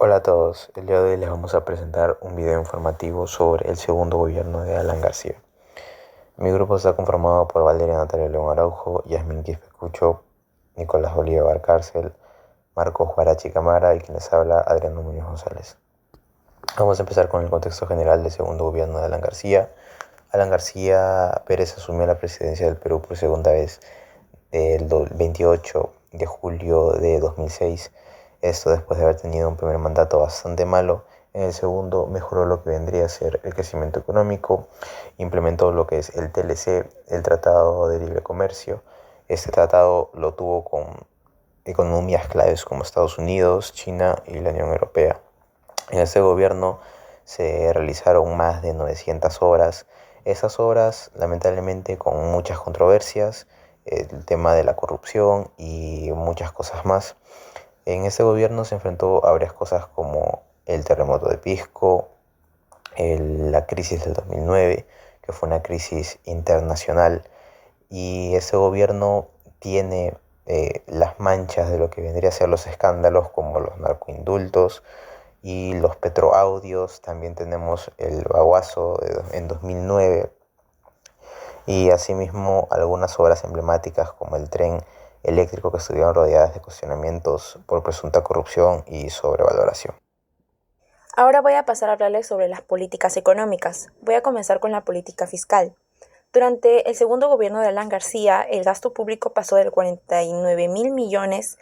Hola a todos, el día de hoy les vamos a presentar un video informativo sobre el segundo gobierno de Alan García. Mi grupo está conformado por Valeria Natalia León Araujo, Yasmín Quispe Cucho, Nicolás Bolívar Cárcel, Marcos Huarachi Camara y quien les habla, Adriano Muñoz González. Vamos a empezar con el contexto general del segundo gobierno de Alan García. Alan García Pérez asumió la presidencia del Perú por segunda vez el 28 de julio de 2006. Esto después de haber tenido un primer mandato bastante malo. En el segundo mejoró lo que vendría a ser el crecimiento económico, implementó lo que es el TLC, el Tratado de Libre Comercio. Este tratado lo tuvo con economías claves como Estados Unidos, China y la Unión Europea. En este gobierno se realizaron más de 900 obras. Esas obras, lamentablemente, con muchas controversias, el tema de la corrupción y muchas cosas más. En este gobierno se enfrentó a varias cosas como el terremoto de Pisco, la crisis del 2009, que fue una crisis internacional, y este gobierno tiene las manchas de lo que vendría a ser los escándalos como los narcoindultos y los petroaudios. También tenemos el Baguazo en 2009 y asimismo algunas obras emblemáticas como el tren eléctrico que estuvieron rodeadas de cuestionamientos por presunta corrupción y sobrevaloración. Ahora voy a pasar a hablarles sobre las políticas económicas. Voy a comenzar con la política fiscal. Durante el segundo gobierno de Alan García, el gasto público pasó de 49.000 millones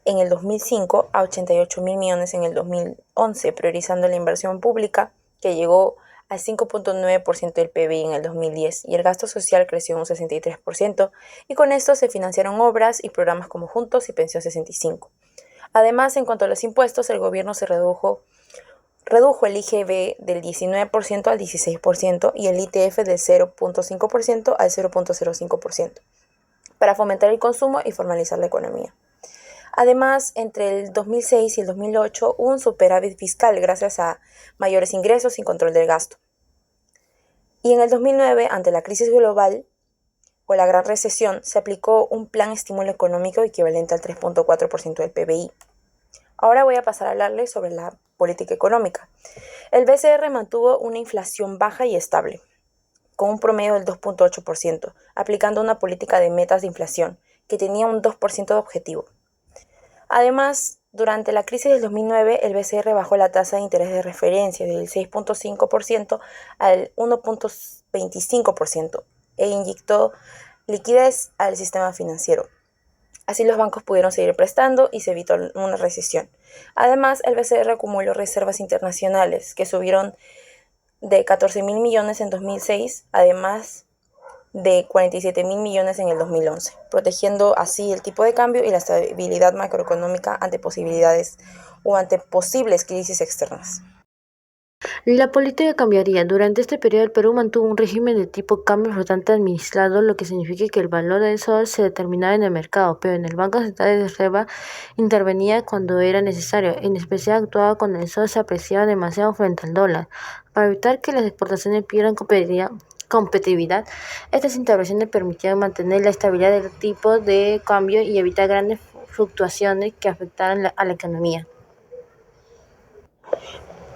en el 2005 a 88.000 millones en el 2011, priorizando la inversión pública, que llegó al 5.9% del PBI en el 2010, y el gasto social creció un 63%, y con esto se financiaron obras y programas como Juntos y Pensión 65. Además, en cuanto a los impuestos, el gobierno redujo el IGB del 19% al 16% y el ITF del 0.5% al 0.05%, para fomentar el consumo y formalizar la economía. Además, entre el 2006 y el 2008 hubo un superávit fiscal gracias a mayores ingresos y control del gasto. Y en el 2009, ante la crisis global o la gran recesión, se aplicó un plan estímulo económico equivalente al 3.4% del PBI. Ahora voy a pasar a hablarles sobre la política económica. El BCR mantuvo una inflación baja y estable, con un promedio del 2.8%, aplicando una política de metas de inflación que tenía un 2% de objetivo. Además, durante la crisis del 2009, el BCR bajó la tasa de interés de referencia del 6.5% al 1.25% e inyectó liquidez al sistema financiero. Así los bancos pudieron seguir prestando y se evitó una recesión. Además, el BCR acumuló reservas internacionales que subieron de 14.000 millones en 2006, además de 47.000 millones en el 2011, protegiendo así el tipo de cambio y la estabilidad macroeconómica ante posibles crisis externas. La política cambiaría. Durante este periodo el Perú mantuvo un régimen de tipo cambio flotante administrado, lo que significa que el valor del sol se determinaba en el mercado, pero en el Banco Central de Reserva intervenía cuando era necesario. En especial actuaba cuando el sol se apreciaba demasiado frente al dólar. Para evitar que las exportaciones pierdan competitividad, estas intervenciones permitían mantener la estabilidad del tipo de cambio y evitar grandes fluctuaciones que afectaran a la economía.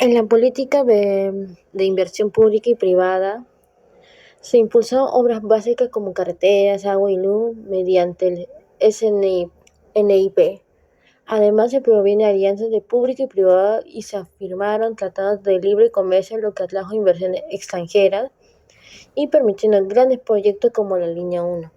En la política de inversión pública y privada se impulsaron obras básicas como carreteras, agua y luz mediante el SNIP. Además, se proviene alianzas de público y privado y se firmaron tratados de libre comercio, lo que atrajo inversiones extranjeras y permitiendo grandes proyectos como la Línea 1.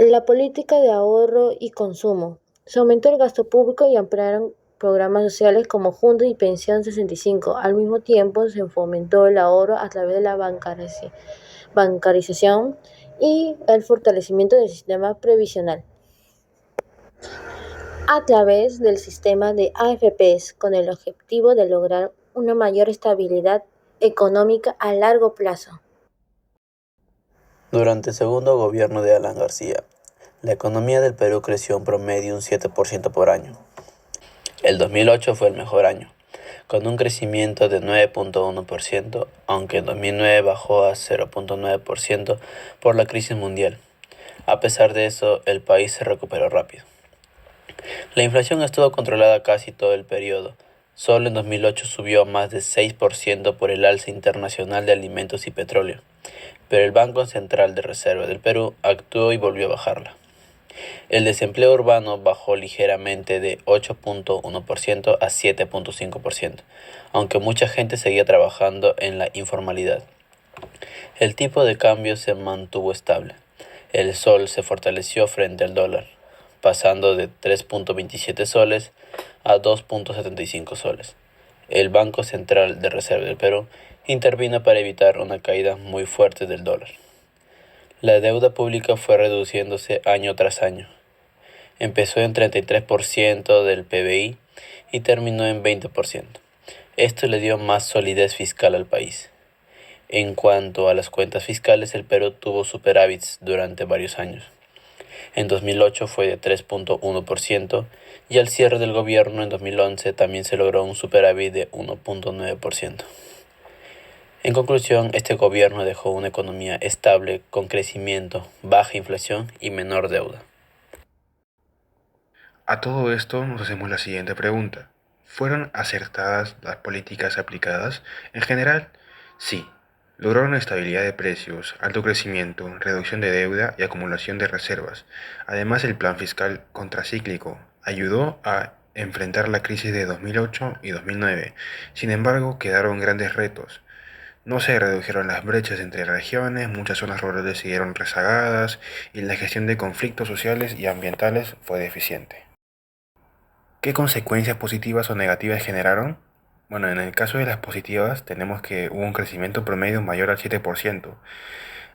La política de ahorro y consumo. Se aumentó el gasto público y ampliaron programas sociales como Juntos y Pensión 65. Al mismo tiempo, se fomentó el ahorro a través de la bancarización y el fortalecimiento del sistema previsional a través del sistema de AFPs, con el objetivo de lograr una mayor estabilidad económica a largo plazo. Durante el segundo gobierno de Alan García, la economía del Perú creció en promedio un 7% por año. El 2008 fue el mejor año, con un crecimiento de 9.1%, aunque en 2009 bajó a 0.9% por la crisis mundial. A pesar de eso, el país se recuperó rápido. La inflación estuvo controlada casi todo el periodo. Solo en 2008 subió más de 6% por el alza internacional de alimentos y petróleo, pero el Banco Central de Reserva del Perú actuó y volvió a bajarla. El desempleo urbano bajó ligeramente de 8.1% a 7.5%, aunque mucha gente seguía trabajando en la informalidad. El tipo de cambio se mantuvo estable. El sol se fortaleció frente al dólar, pasando de 3.27 soles a 2.75 soles. El Banco Central de Reserva del Perú intervino para evitar una caída muy fuerte del dólar. La deuda pública fue reduciéndose año tras año. Empezó en 33% del PBI y terminó en 20%. Esto le dio más solidez fiscal al país. En cuanto a las cuentas fiscales, el Perú tuvo superávits durante varios años. En 2008 fue de 3.1% y al cierre del gobierno en 2011 también se logró un superávit de 1.9%. En conclusión, este gobierno dejó una economía estable, con crecimiento, baja inflación y menor deuda. A todo esto nos hacemos la siguiente pregunta. ¿Fueron acertadas las políticas aplicadas? En general, sí. Lograron estabilidad de precios, alto crecimiento, reducción de deuda y acumulación de reservas. Además, el plan fiscal contracíclico ayudó a enfrentar la crisis de 2008 y 2009. Sin embargo, quedaron grandes retos. No se redujeron las brechas entre regiones, muchas zonas rurales siguieron rezagadas y la gestión de conflictos sociales y ambientales fue deficiente. ¿Qué consecuencias positivas o negativas generaron? Bueno, en el caso de las positivas tenemos que hubo un crecimiento promedio mayor al 7%,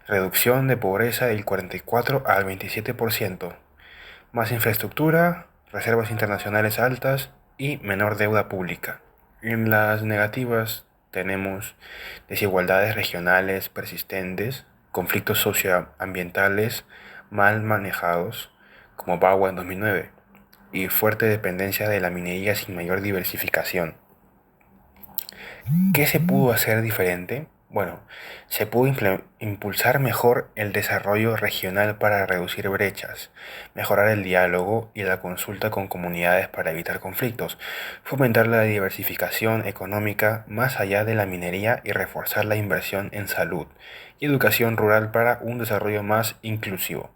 reducción de pobreza del 44 al 27%, más infraestructura, reservas internacionales altas y menor deuda pública. En las negativas tenemos desigualdades regionales persistentes, conflictos socioambientales mal manejados, como Bagua en 2009, y fuerte dependencia de la minería sin mayor diversificación. ¿Qué se pudo hacer diferente? Bueno, se pudo impulsar mejor el desarrollo regional para reducir brechas, mejorar el diálogo y la consulta con comunidades para evitar conflictos, fomentar la diversificación económica más allá de la minería y reforzar la inversión en salud y educación rural para un desarrollo más inclusivo.